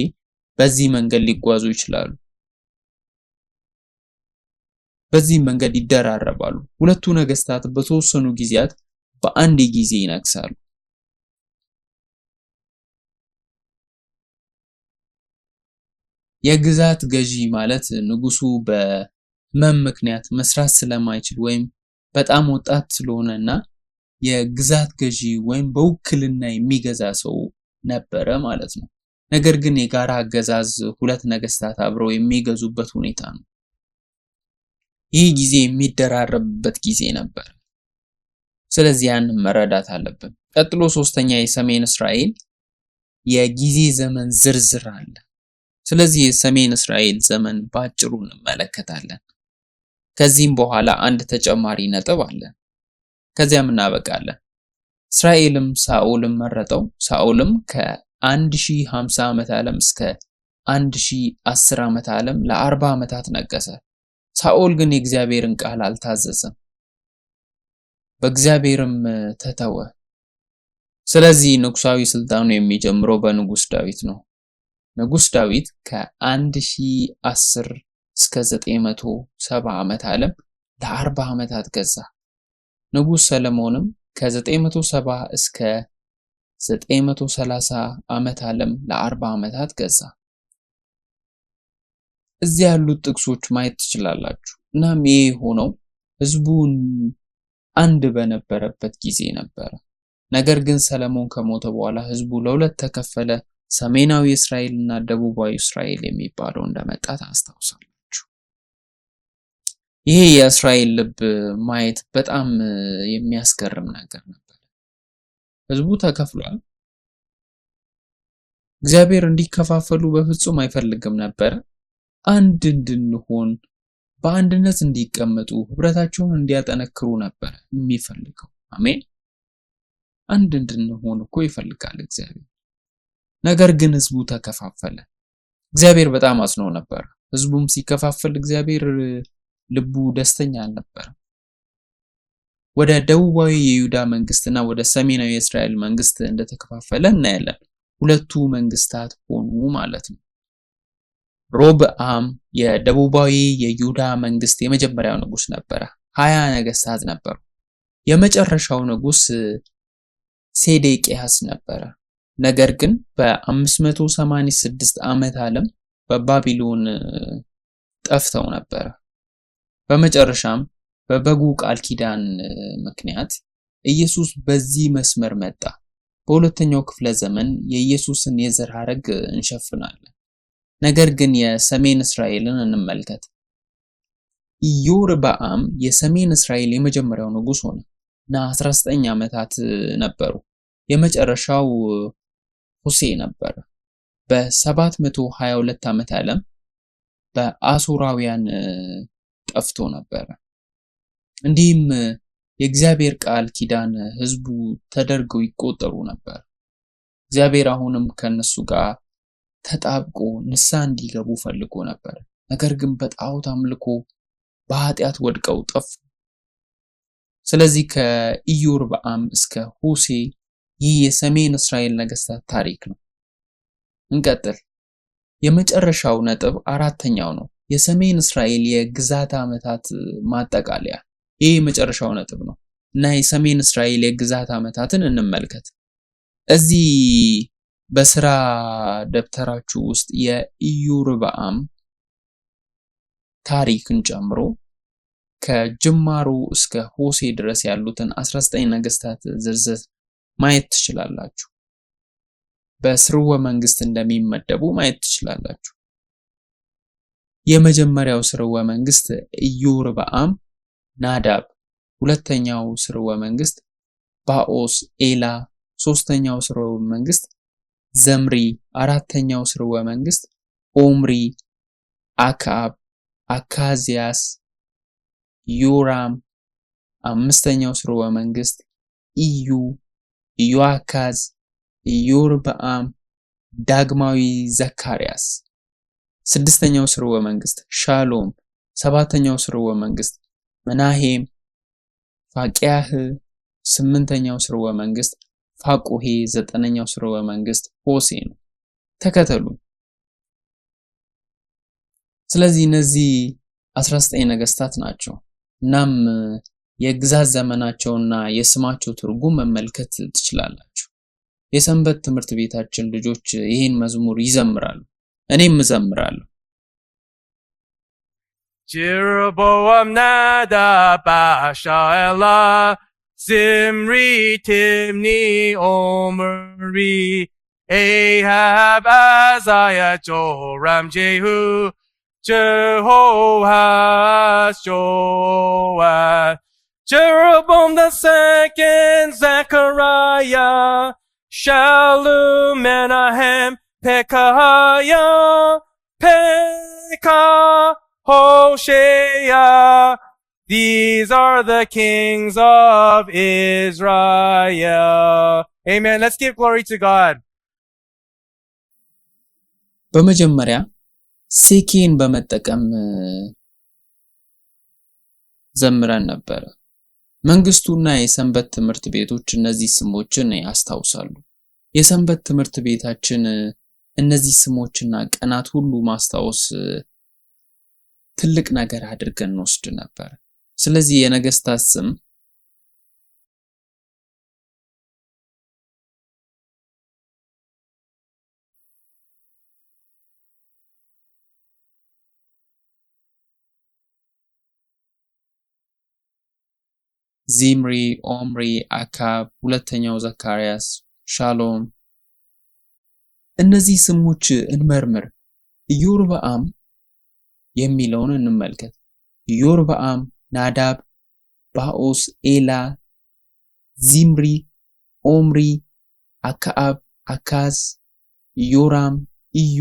በዚህ መንገድ ሊጓዙ ይችላሉ። በዚህ መንገድ ይደራረባሉ። ሁለቱ ነገስታት በተወሰኑ ጊዜያት በአንድ ጊዜ ይነግሳሉ። የግዛት ገዢ ማለት ንጉሱ በህመም ምክንያት መስራት ስለማይችል ወይም በጣም ወጣት ስለሆነና የግዛት ገዢ ወይም በውክልና የሚገዛ ሰው ነበረ ማለት ነው። ነገር ግን የጋራ አገዛዝ 2 ነገስታት አብረው የሚገዙበት ሁኔታ ነው። ይህ ጊዜ የሚደራረብበት ጊዜ ነበር። ስለዚህ ያንን መረዳት አለብን። ቀጥሎ 3ኛ የሰሜን እስራኤል የጊዜ ዘመን ዝርዝር አለ። ስለዚህ የሰሜን እስራኤል ዘመን ባጭሩ እንመለከታለን። ከዚህም በኋላ አንድ ተጨማሪ ነጥብ አለ። ከዚያም እናበቃለን። እስራኤልም ሳኦልን መረጠው። ሳኦልም ከ1050 ዓመት ዓለም እስከ 1010 ዓመት ዓለም ለ40 ዓመታት ነገሰ። ሳኦል ግን የእግዚአብሔርን ቃል አልታዘዘም፣ በእግዚአብሔርም ተተወ። ስለዚህ ንጉሳዊ ስልጣኑ የሚጀምረው በንጉስ ዳዊት ነው። ንጉስ ዳዊት ከ1010 እስከ 970 ዓመት ዓለም ለ40 ዓመታት ገዛ። ንጉስ ሰለሞንም ከ970 እስከ 930 ዓመት ዓለም ለ40 ዓመታት ገዛ። እዚህ ያሉት ጥቅሶች ማየት ትችላላችሁ። እናም ይሄ ሆነው ህዝቡን አንድ በነበረበት ጊዜ ነበረ። ነገር ግን ሰለሞን ከሞተ በኋላ ህዝቡ ለሁለት ተከፈለ። ሰሜናዊ እስራኤል እና ደቡባዊ እስራኤል የሚባለው እንደመጣ ታስታውሳላችሁ። ይሄ የእስራኤል ልብ ማየት በጣም የሚያስገርም ነገር ነበር። ህዝቡ ተከፍሏል። እግዚአብሔር እንዲከፋፈሉ በፍጹም አይፈልግም ነበር። አንድ እንድንሆን፣ በአንድነት እንዲቀመጡ፣ ህብረታቸውን እንዲያጠነክሩ ነበር የሚፈልገው። አሜን። አንድ እንድንሆን እኮ ይፈልጋል እግዚአብሔር። ነገር ግን ህዝቡ ተከፋፈለ። እግዚአብሔር በጣም አዝኖ ነበር። ህዝቡም ሲከፋፈል እግዚአብሔር ልቡ ደስተኛ አልነበረም። ወደ ደቡባዊ የይሁዳ መንግስትና ወደ ሰሜናዊ የእስራኤል መንግስት እንደተከፋፈለ እናያለን። ሁለቱ መንግስታት ሆኑ ማለት ነው። ሮብዓም የደቡባዊ የይሁዳ መንግስት የመጀመሪያው ንጉስ ነበረ። 20 ነገስታት ነበሩ። የመጨረሻው ንጉስ ሴዴቅያስ ነበረ። ነገር ግን በ586 ዓመት ዓለም በባቢሎን ጠፍተው ነበር። በመጨረሻም በበጉ ቃል ኪዳን ምክንያት ኢየሱስ በዚህ መስመር መጣ። በሁለተኛው ክፍለ ዘመን የኢየሱስን የዘር ሐረግ እንሸፍናለን። ነገር ግን የሰሜን እስራኤልን እንመልከት። ኢዮርብዓም የሰሜን እስራኤል የመጀመሪያው ንጉስ ሆነ። እና 19 ዓመታት ነበሩ። የመጨረሻው ሆሴ ነበር። በ722 ዓመተ ዓለም በአሦራውያን ጠፍቶ ነበር። እንዲህም የእግዚአብሔር ቃል ኪዳን ሕዝቡ ተደርገው ይቆጠሩ ነበር። እግዚአብሔር አሁንም ከነሱ ጋር ተጣብቆ ንስሐ እንዲገቡ ፈልጎ ነበር። ነገር ግን በጣዖት አምልኮ በኃጢአት ወድቀው ጠፉ። ስለዚህ ከኢዮርብዓም እስከ ሆሴ ይህ የሰሜን እስራኤል ነገስታት ታሪክ ነው። እንቀጥል። የመጨረሻው ነጥብ አራተኛው ነው። የሰሜን እስራኤል የግዛት ዓመታት ማጠቃለያ። ይህ የመጨረሻው ነጥብ ነው እና የሰሜን እስራኤል የግዛት ዓመታትን እንመልከት። እዚህ በስራ ደብተራችሁ ውስጥ የኢዮርብዓም ታሪክን ጨምሮ ከጅማሩ እስከ ሆሴ ድረስ ያሉትን 19 ነገስታት ዝርዝር ማየት ትችላላችሁ። በስርወ መንግስት እንደሚመደቡ ማየት ትችላላችሁ። የመጀመሪያው ስርወ መንግስት ኢዮርብዓም ናዳብ፣ ሁለተኛው ስርወ መንግስት ባኦስ ኤላ፣ ሶስተኛው ስርወ መንግስት ዘምሪ፣ አራተኛው ስርወ መንግስት ኦምሪ፣ አክዓብ፣ አካዚያስ፣ ዮራም፣ አምስተኛው ስርወ መንግስት ኢዩ፣ ኢዮአካዝ፣ ኢዮርብዓም፣ ዳግማዊ ዘካርያስ፣ ስድስተኛው ስርወ መንግስት ሻሎም፣ ሰባተኛው ስርወ መንግስት መናሄም፣ ፋቂያህ፣ ስምንተኛው ስርወ መንግስት ፋቁሄ፣ ዘጠነኛው ስርወ መንግስት ሆሴ ነው። ተከተሉ። ስለዚህ እነዚህ 19 ነገስታት ናቸው። እናም የግዛት ዘመናቸውና የስማቸው ትርጉም መመልከት ትችላላችሁ። የሰንበት ትምህርት ቤታችን ልጆች ይህን መዝሙር ይዘምራሉ፣ እኔም እዘምራለሁ። Jeroboam, Nadab, Elah, Zimri, Timni, Omri, Ahab, Azariah, Joram, Jehu, Jehoahaz, Joash, Jeroboam the second, Zechariah, Shallum, Menahem, Pekahiah, Pekah, Hoshea. These are the kings of Israel. Amen. Let's give glory to God. በመጀመሪያ ሴኬን በመጠቀም ዘምረን ነበር። መንግስቱና የሰንበት ትምህርት ቤቶች እነዚህ ስሞችን ያስታውሳሉ። የሰንበት ትምህርት ቤታችን እነዚህ ስሞችና ቀናት ሁሉ ማስታወስ ትልቅ ነገር አድርገን እንወስድ ነበር። ስለዚህ የነገስታት ስም ዚምሪ፣ ኦምሪ፣ አካብ፣ ሁለተኛው ዘካርያስ፣ ሻሎም። እነዚህ ስሞች እንመርምር። ኢዮርብዓም የሚለውን እንመልከት። ኢዮርብዓም፣ ናዳብ፣ ባኦስ፣ ኤላ፣ ዚምሪ፣ ኦምሪ፣ አክዓብ፣ አካዝ፣ ዮራም፣ ኢዩ፣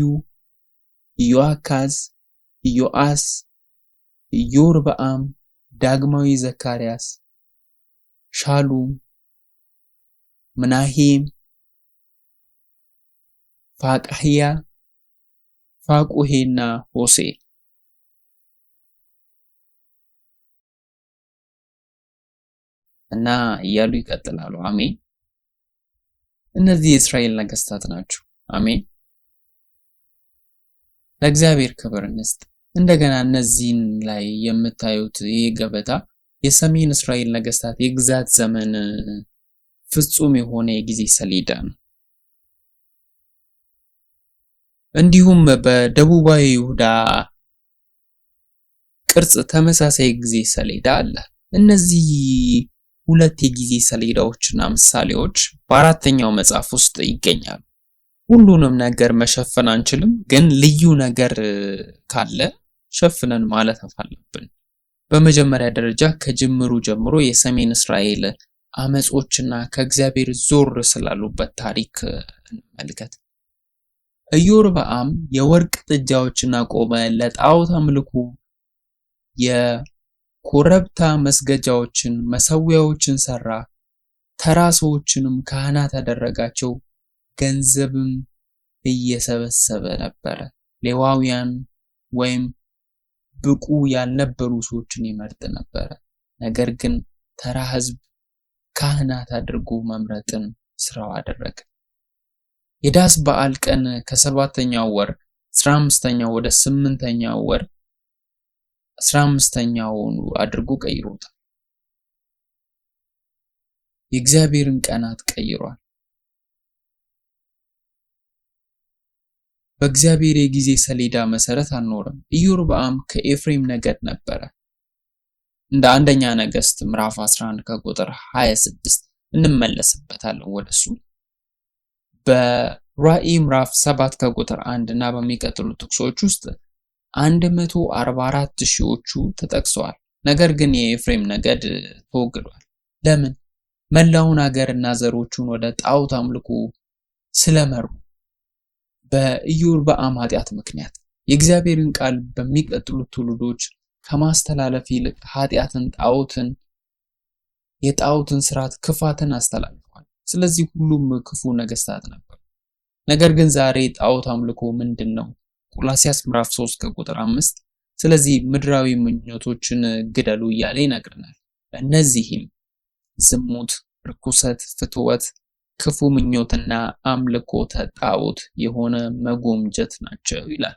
ኢዮአካዝ፣ ኢዮአስ፣ ኢዮርብዓም፣ ዳግማዊ ዘካርያስ፣ ሻሉም፣ መናሄም፣ ፋቅህያ፣ ፋቁሄና ሆሴ። እና እያሉ ይቀጥላሉ። አሜን። እነዚህ የእስራኤል ነገስታት ናቸው። አሜን። ለእግዚአብሔር ክብር እንስጥ። እንደገና እነዚህን ላይ የምታዩት ይህ ገበታ የሰሜን እስራኤል ነገስታት የግዛት ዘመን ፍጹም የሆነ የጊዜ ሰሌዳ ነው። እንዲሁም በደቡባዊ ይሁዳ ቅርጽ ተመሳሳይ ጊዜ ሰሌዳ አለ። እነዚህ ሁለት የጊዜ ሰሌዳዎችና ምሳሌዎች በአራተኛው መጽሐፍ ውስጥ ይገኛሉ። ሁሉንም ነገር መሸፈን አንችልም፣ ግን ልዩ ነገር ካለ ሸፍነን ማለት አለብን። በመጀመሪያ ደረጃ ከጅምሩ ጀምሮ የሰሜን እስራኤል አመጾችና ከእግዚአብሔር ዞር ስላሉበት ታሪክ እንመልከት። ኢዮርብዓም የወርቅ ጥጃዎችን አቆመ፣ ለጣዖት አምልኮ የኮረብታ መስገጃዎችን፣ መሰዊያዎችን ሰራ፣ ተራ ሰዎችንም ካህናት አደረጋቸው፣ ገንዘብም እየሰበሰበ ነበረ። ሌዋውያን ወይም ብቁ ያልነበሩ ሰዎችን ይመርጥ ነበረ። ነገር ግን ተራ ሕዝብ ካህናት አድርጎ መምረጥን ስራው አደረገ። የዳስ በዓል ቀን ከ7ኛው ወር 15ኛው ወደ 8ኛው ወር 15ኛው አድርጎ ቀይሮታል። የእግዚአብሔርን ቀናት ቀይሯል። በእግዚአብሔር የጊዜ ሰሌዳ መሰረት አልኖረም። ኢዮርብዓም ከኤፍሬም ነገድ ነበረ። እንደ አንደኛ ነገሥት ምዕራፍ 11 ከቁጥር 26 እንመለስበታለን ወደሱ። በራእይ ምዕራፍ 7 ከቁጥር 1 እና በሚቀጥሉ ጥቅሶች ውስጥ 144 ሺዎቹ ተጠቅሰዋል። ነገር ግን የኤፍሬም ነገድ ተወግዷል። ለምን? መላውን ሀገርና ዘሮቹን ወደ ጣዖት አምልኮ ስለመሩ። በኢዮርብዓም ኃጢአት ምክንያት የእግዚአብሔርን ቃል በሚቀጥሉት ትውልዶች ከማስተላለፍ ይልቅ ኃጢአትን፣ የጣዖትን ስርዓት፣ ክፋትን አስተላልፈዋል። ስለዚህ ሁሉም ክፉ ነገስታት ነበሩ። ነገር ግን ዛሬ ጣዖት አምልኮ ምንድነው? ቆላስይስ ምዕራፍ 3 ከቁጥር 5 ስለዚህ ምድራዊ ምኞቶችን ግደሉ እያለ ይነግረናል። እነዚህም ዝሙት፣ ርኩሰት፣ ፍትወት፣ ክፉ ምኞትና አምልኮተ ጣዖት የሆነ መጎምጀት ናቸው ይላል።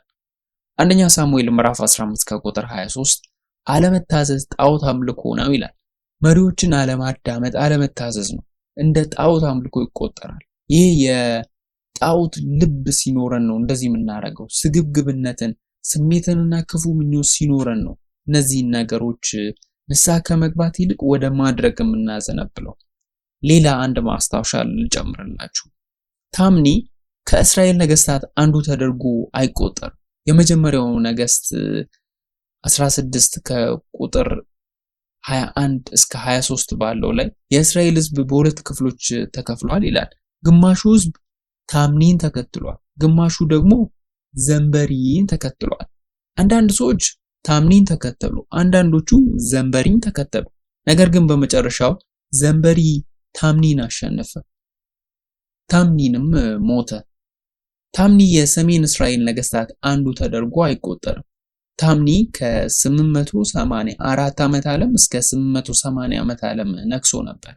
አንደኛ ሳሙኤል ምዕራፍ 15 ከቁጥር 23 አለመታዘዝ ጣዖት አምልኮ ነው ይላል። መሪዎችን አለማዳመጥ አለመታዘዝ ነው፣ እንደ ጣዖት አምልኮ ይቆጠራል። ይህ የጣዖት ልብ ሲኖረን ነው እንደዚህ የምናደርገው። ስግብግብነትን፣ ስሜትንና ክፉ ምኞት ሲኖረን ነው እነዚህን ነገሮች ንስሐ ከመግባት ይልቅ ወደ ማድረግ የምናዘነብለው። ሌላ አንድ ማስታወሻ ልጨምርላችሁ። ታምኒ ከእስራኤል ነገስታት አንዱ ተደርጎ አይቆጠርም። የመጀመሪያው ነገስት 16 ከቁጥር 21 እስከ 23 ባለው ላይ የእስራኤል ህዝብ በሁለት ክፍሎች ተከፍሏል ይላል። ግማሹ ህዝብ ታምኒን ተከትሏል፣ ግማሹ ደግሞ ዘንበሪን ተከትሏል። አንዳንድ ሰዎች ታምኒን ተከተሉ፣ አንዳንዶቹ ዘንበሪን ተከተሉ። ነገር ግን በመጨረሻው ዘንበሪ ታምኒን አሸነፈ፣ ታምኒንም ሞተ። ታምኒ የሰሜን እስራኤል ነገስታት አንዱ ተደርጎ አይቆጠርም። ታምኒ ከ884 ዓመት ዓለም እስከ 880 ዓመት ዓለም ነግሶ ነበር።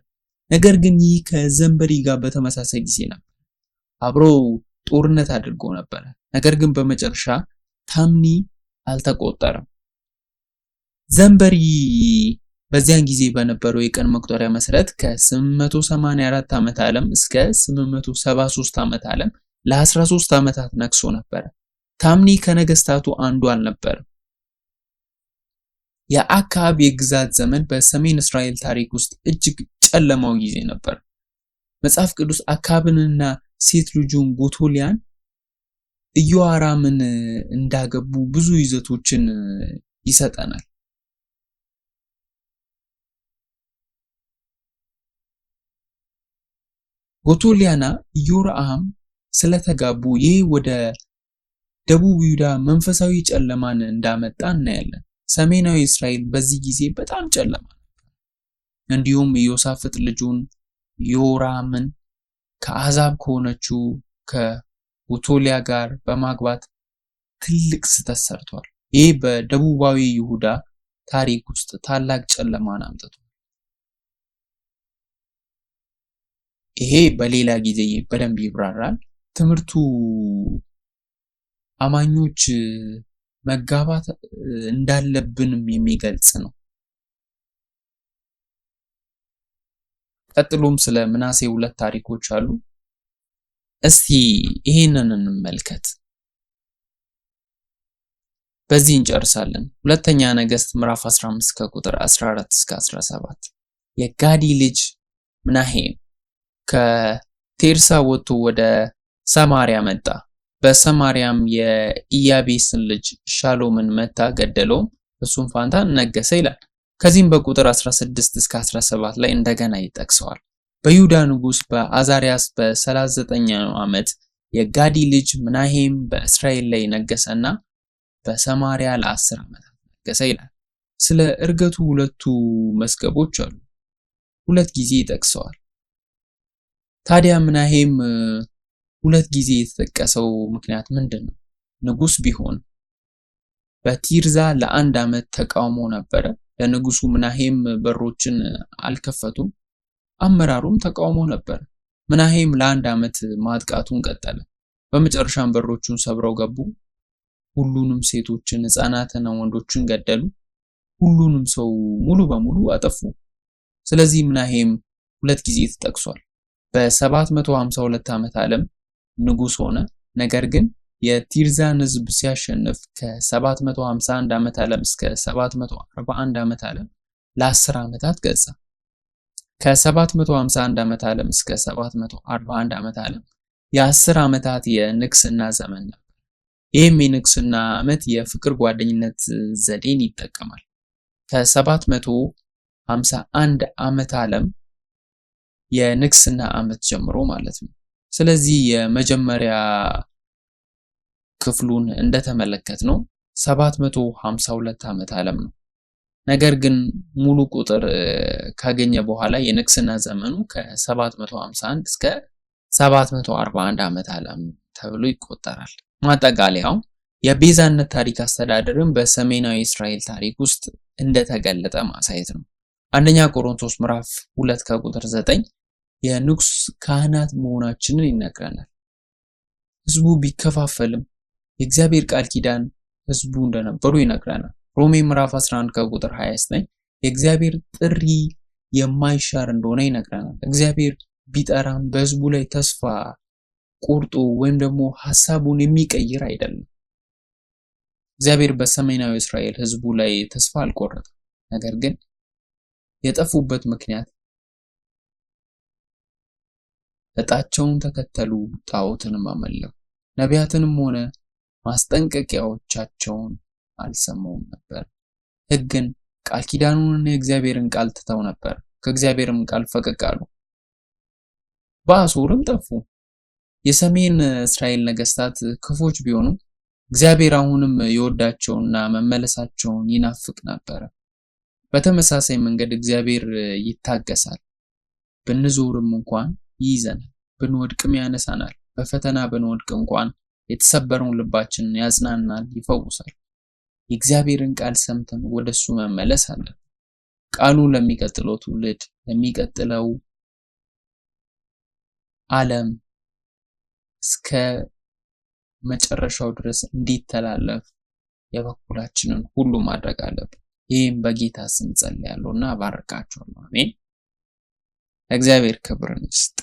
ነገር ግን ይህ ከዘንበሪ ጋር በተመሳሳይ ጊዜ ነበር። አብሮ ጦርነት አድርጎ ነበር። ነገር ግን በመጨረሻ ታምኒ አልተቆጠረም። ዘንበሪ በዚያን ጊዜ በነበረው የቀን መቁጠሪያ መሰረት ከ884 ዓመት ዓለም እስከ 873 ዓመት ዓለም ለ13 ዓመታት ነግሶ ነበር። ታምኒ ከነገስታቱ አንዱ አልነበረም። የአክዓብ የግዛት ዘመን በሰሜን እስራኤል ታሪክ ውስጥ እጅግ ጨለማው ጊዜ ነበር። መጽሐፍ ቅዱስ አክዓብንና ሴት ልጁን ጎቶሊያን ኢዮአራምን እንዳገቡ ብዙ ይዘቶችን ይሰጠናል። ጎቶሊያና ኢዮራም ስለተጋቡ ይህ ወደ ደቡብ ይሁዳ መንፈሳዊ ጨለማን እንዳመጣ እናያለን። ሰሜናዊ እስራኤል በዚህ ጊዜ በጣም ጨለማ ነበር። እንዲሁም ኢዮሳፍጥ ልጁን ዮራምን ከአሕዛብ ከሆነችው ከጎቶሊያ ጋር በማግባት ትልቅ ስህተት ሰርቷል። ይህ በደቡባዊ ይሁዳ ታሪክ ውስጥ ታላቅ ጨለማን አምጥቷል። ይሄ በሌላ ጊዜ በደንብ ይብራራል። ትምህርቱ አማኞች መጋባት እንዳለብንም የሚገልጽ ነው። ቀጥሎም ስለ ምናሴ ሁለት ታሪኮች አሉ። እስቲ ይሄንን እንመልከት። በዚህ እንጨርሳለን። ሁለተኛ ነገሥት ምዕራፍ 15 ከቁጥር 14 እስከ 17 የጋዲ ልጅ ምናሄም ከቴርሳ ወጥቶ ወደ ሰማሪያ መጣ። በሰማሪያም የኢያቤስን ልጅ ሻሎምን መታ፣ ገደለውም፣ በሱም ፋንታ ነገሰ ይላል። ከዚህም በቁጥር 16 እስከ 17 ላይ እንደገና ይጠቅሰዋል። በይሁዳ ንጉስ በአዛሪያስ በ39ኛው ዓመት የጋዲ ልጅ ምናሄም በእስራኤል ላይ ነገሰና በሰማሪያ ለ10 ዓመታት ነገሰ ይላል። ስለ እርገቱ ሁለቱ መዝገቦች አሉ። ሁለት ጊዜ ይጠቅሰዋል። ታዲያ ምናሄም ሁለት ጊዜ የተጠቀሰው ምክንያት ምንድነው? ንጉስ ቢሆን በቲርዛ ለ1 ዓመት ተቃውሞ ነበረ። ለንጉሱ ምናሄም በሮችን አልከፈቱም። አመራሩም ተቃውሞ ነበር። ምናሄም ለ1 ዓመት ማጥቃቱን ቀጠለ። በመጨረሻም በሮቹን ሰብረው ገቡ። ሁሉንም ሴቶችን፣ ህፃናትና ወንዶችን ገደሉ። ሁሉንም ሰው ሙሉ በሙሉ አጠፉ። ስለዚህ ምናሄም ሁለት ጊዜ ተጠቅሷል። በ752 ዓመት ዓለም ንጉስ ሆነ። ነገር ግን የቲርዛን ህዝብ ሲያሸንፍ ከ751 ዓመት ዓለም እስከ 741 ዓመት ዓለም ለ10 ዓመታት ገዛ። ከ751 ዓመት ዓለም እስከ 741 ዓመት ዓለም የ10 ዓመታት የንግስና ዘመን ነበር። ይህም የንግስና ዓመት የፍቅር ጓደኝነት ዘዴን ይጠቀማል። ከ751 ዓመት ዓለም የንግስና ዓመት ጀምሮ ማለት ነው። ስለዚህ የመጀመሪያ ክፍሉን እንደተመለከትነው 752 ዓመት ዓለም ነው። ነገር ግን ሙሉ ቁጥር ካገኘ በኋላ የንግስና ዘመኑ ከ751 እስከ 741 ዓመት ዓለም ተብሎ ይቆጠራል። ማጠቃለያው የቤዛነት ታሪክ አስተዳደርን በሰሜናዊ እስራኤል ታሪክ ውስጥ እንደተገለጠ ማሳየት ነው። አንደኛ ቆሮንቶስ ምዕራፍ 2 ከቁጥር 9 የንጉስ ካህናት መሆናችንን ይነግረናል። ህዝቡ ቢከፋፈልም የእግዚአብሔር ቃል ኪዳን ህዝቡ እንደነበሩ ይነግረናል። ሮሜ ምዕራፍ 11 ከቁጥር 29 የእግዚአብሔር ጥሪ የማይሻር እንደሆነ ይነግረናል። እግዚአብሔር ቢጠራም በህዝቡ ላይ ተስፋ ቆርጦ ወይም ደግሞ ሐሳቡን የሚቀይር አይደለም። እግዚአብሔር በሰሜናዊ እስራኤል ህዝቡ ላይ ተስፋ አልቆረጠም። ነገር ግን የጠፉበት ምክንያት እጣቸውን ተከተሉ፣ ጣዖትንም አመለኩ። ነቢያትንም ሆነ ማስጠንቀቂያዎቻቸውን አልሰሙም ነበር። ሕግን፣ ቃል ኪዳኑንና የእግዚአብሔርን ቃል ትተው ነበር። ከእግዚአብሔርም ቃል ፈቀቅ አሉ። በአሦርም ጠፉ። የሰሜን እስራኤል ነገስታት ክፎች ቢሆኑም እግዚአብሔር አሁንም ይወዳቸውና መመለሳቸውን ይናፍቅ ነበር። በተመሳሳይ መንገድ እግዚአብሔር ይታገሳል። ብንዞርም እንኳን ይይዘናል፣ ብንወድቅም ያነሳናል። በፈተና ብንወድቅ እንኳን የተሰበረውን ልባችንን ያጽናናል፣ ይፈውሳል። የእግዚአብሔርን ቃል ሰምተን ወደሱ መመለስ አለብን። ቃሉ ለሚቀጥለው ትውልድ፣ ለሚቀጥለው ዓለም እስከ መጨረሻው ድረስ እንዲተላለፍ የበኩላችንን ሁሉ ማድረግ አለብን። ይህም በጌታ ስም ጸልያለሁና ባርካችኋለሁ። አሜን። እግዚአብሔር ክብርን ይስጥ።